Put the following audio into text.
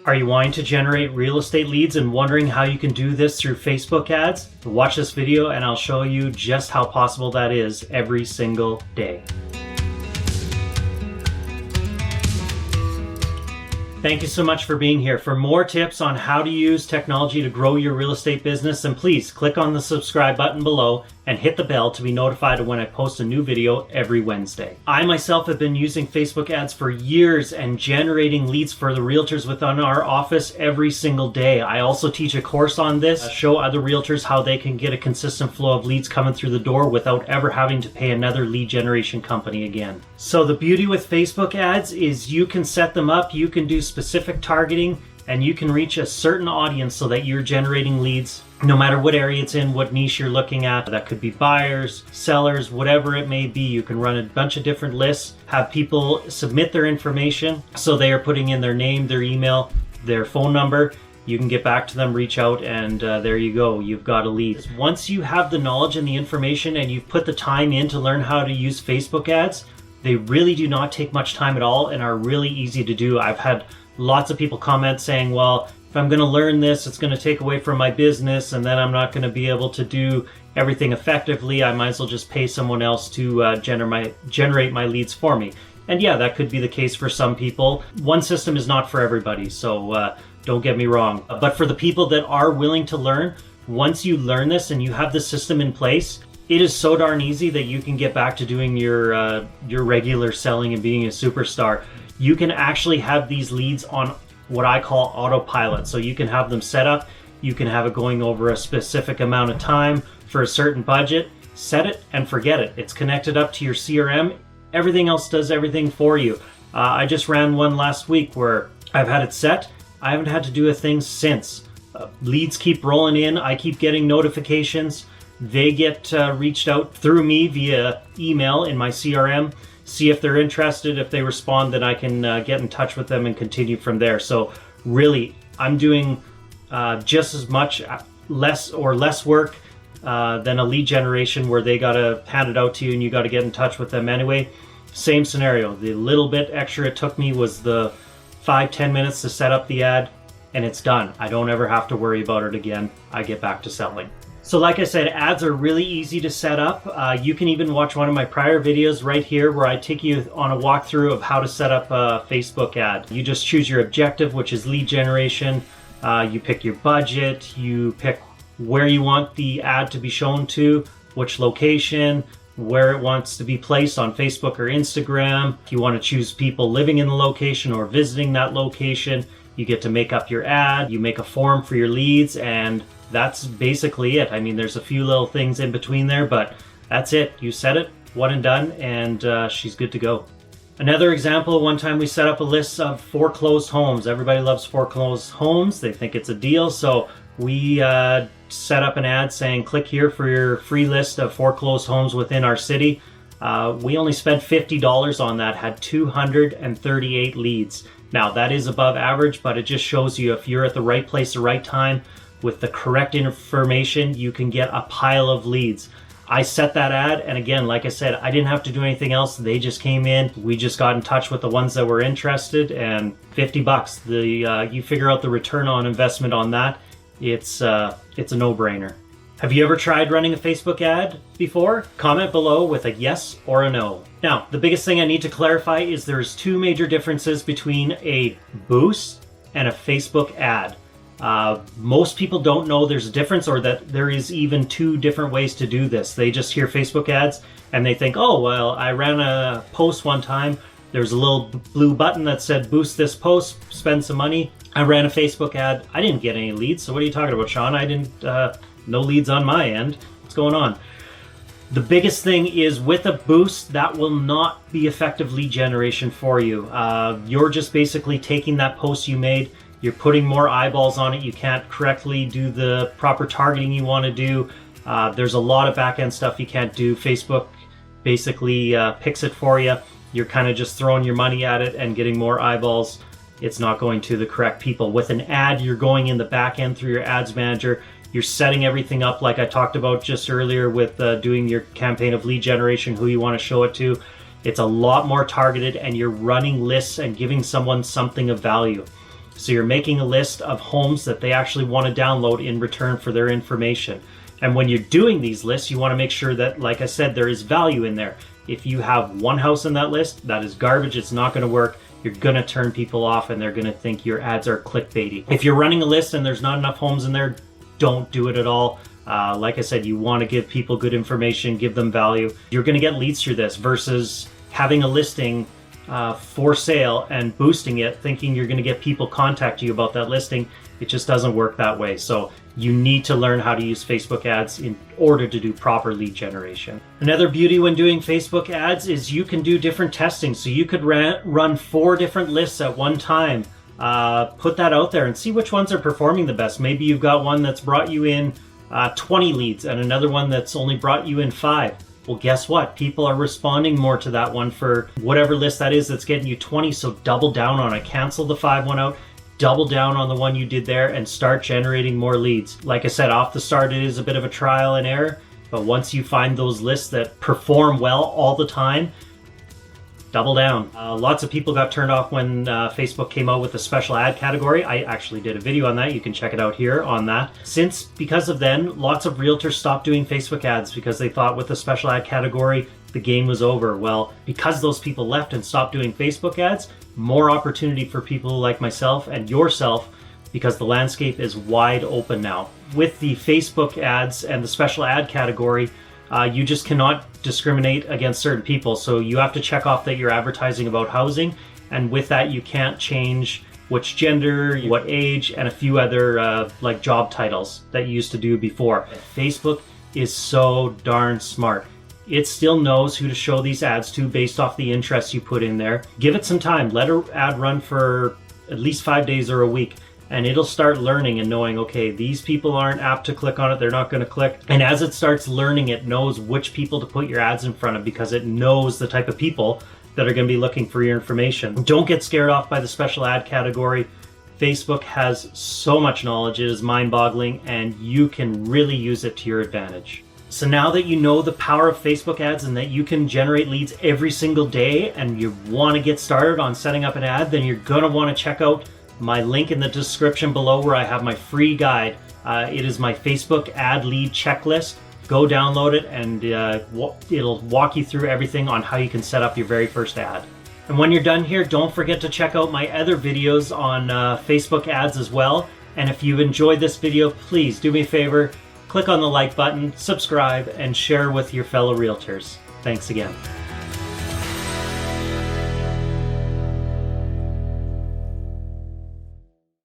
Are you wanting to generate real estate leads and wondering how you can do this through Facebook ads? Watch this video and I'll show you just how possible that is every single day. Thank you so much for being here. For more tips on how to use technology to grow your real estate business, then please click on the subscribe button below and hit the bell to be notified of when I post a new video every Wednesday. I myself have been using Facebook ads for years and generating leads for the realtors within our office every single day. I also teach a course on this, show other realtors how they can get a consistent flow of leads coming through the door without ever having to pay another lead generation company again. So the beauty with Facebook ads is you can set them up, you can do specific targeting, and you can reach a certain audience so that you're generating leads no matter what area it's in, what niche you're looking at. That could be buyers, sellers, whatever it may be. You can run a bunch of different lists, have people submit their information. So they are putting in their name, their email, their phone number. You can get back to them, reach out, and there you go. You've got a lead. Once you have the knowledge and the information and you've put the time in to learn how to use Facebook ads, they really do not take much time at all and are really easy to do. I've had lots of people comment saying, well, if I'm going to learn this, it's going to take away from my business and then I'm not going to be able to do everything effectively. I might as well just pay someone else to generate my leads for me. And yeah, that could be the case for some people. One system is not for everybody, so don't get me wrong. But for the people that are willing to learn, once you learn this and you have the system in place, it is so darn easy that you can get back to doing your regular selling and being a superstar. You can actually have these leads on what I call autopilot. So you can have them set up, you can have it going over a specific amount of time for a certain budget, set it and forget it. It's connected up to your CRM. Everything else does everything for you. I just ran one last week where I've had it set. I haven't had to do a thing since. Leads keep rolling in. I keep getting notifications. They get reached out through me via email in my CRM. See if they're interested. If they respond, then I can get in touch with them and continue from there. So really, I'm doing just as much less work than a lead generation where they got to hand it out to you and you got to get in touch with them anyway. Same scenario. The little bit extra it took me was the 5-10 minutes to set up the ad and it's done. I don't ever have to worry about it again. I get back to selling. So like I said, ads are really easy to set up. You can even watch one of my prior videos right here where I take you on a walkthrough of how to set up a Facebook ad. You just choose your objective, which is lead generation. You pick your budget, you pick where you want the ad to be shown to, which location, where it wants to be placed on Facebook or Instagram. If you want to choose people living in the location or visiting that location, you get to make up your ad. You make a form for your leads and that's basically it. I mean, there's a few little things in between there, but that's it. You set it, one and done, and she's good to go. Another example, one time we set up a list of foreclosed homes. Everybody loves foreclosed homes. They think it's a deal. So we set up an ad saying, click here for your free list of foreclosed homes within our city. We only spent $50 on that, had 238 leads. Now that is above average, but it just shows you if you're at the right place, the right time, with the correct information, you can get a pile of leads. I set that ad, and again, like I said, I didn't have to do anything else. They just came in. We just got in touch with the ones that were interested, and $50. You figure out the return on investment on that. It's a no-brainer. Have you ever tried running a Facebook ad before? Comment below with a yes or a no. Now, the biggest thing I need to clarify is there's two major differences between a boost and a Facebook ad. Most people don't know there's a difference or that there is even two different ways to do this. They just hear Facebook ads and they think, oh, well, I ran a post one time. There's a little blue button that said boost this post, spend some money. I ran a Facebook ad. I didn't get any leads. So what are you talking about, Shawn? I didn't, no leads on my end. What's going on? The biggest thing is with a boost, that will not be effective lead generation for you. You're just basically taking that post you made, you're putting more eyeballs on it. You can't correctly do the proper targeting you want to do. There's a lot of back-end stuff you can't do. Facebook basically picks it for you. You're kind of just throwing your money at it and getting more eyeballs. It's not going to the correct people. With an ad, you're going in the back end through your ads manager. You're setting everything up like I talked about just earlier with doing your campaign of lead generation, who you want to show it to. It's a lot more targeted and you're running lists and giving someone something of value. So you're making a list of homes that they actually want to download in return for their information. And when you're doing these lists, you want to make sure that, like I said, there is value in there. If you have one house in that list, that is garbage. It's not going to work. You're going to turn people off and they're going to think your ads are clickbaity. If you're running a list and there's not enough homes in there, don't do it at all. Like I said, you want to give people good information, give them value. You're going to get leads through this versus having a listing for sale and boosting it, thinking you're going to get people contact you about that listing. It just doesn't work that way. So you need to learn how to use Facebook ads in order to do proper lead generation. Another beauty when doing Facebook ads is you can do different testing. So you could run 4 different lists at one time. Put that out there and see which ones are performing the best. Maybe you've got one that's brought you in 20 leads and another one that's only brought you in 5. Well, guess what? People are responding more to that one for whatever list that is that's getting you 20. So double down on it. Cancel the 5 one out. Double down on the one you did there and start generating more leads. Like I said, off the start, it is a bit of a trial and error. But once you find those lists that perform well all the time, double down. Lots of people got turned off when Facebook came out with a special ad category. I actually did a video on that. You can check it out here on that. Because of then, lots of realtors stopped doing Facebook ads because they thought with the special ad category, the game was over. Well, because those people left and stopped doing Facebook ads, more opportunity for people like myself and yourself, because the landscape is wide open now. With the Facebook ads and the special ad category, you just cannot discriminate against certain people. So you have to check off that you're advertising about housing. And with that, you can't change which gender, what age, and a few other like job titles that you used to do before. Facebook is so darn smart. It still knows who to show these ads to based off the interests you put in there. Give it some time. Let an ad run for at least 5 days or a week. And it'll start learning and knowing, okay, these people aren't apt to click on it. They're not going to click. And as it starts learning, it knows which people to put your ads in front of because it knows the type of people that are going to be looking for your information. Don't get scared off by the special ad category. Facebook has so much knowledge. It is mind-boggling, and you can really use it to your advantage. So now that you know the power of Facebook ads and that you can generate leads every single day and you want to get started on setting up an ad, then you're going to want to check out my link in the description below where I have my free guide. It is my Facebook ad lead checklist. Go download it and it'll walk you through everything on how you can set up your very first ad. And when you're done here, don't forget to check out my other videos on Facebook ads as well. And if you've enjoyed this video, please do me a favor, click on the like button, subscribe, and share with your fellow realtors. Thanks again.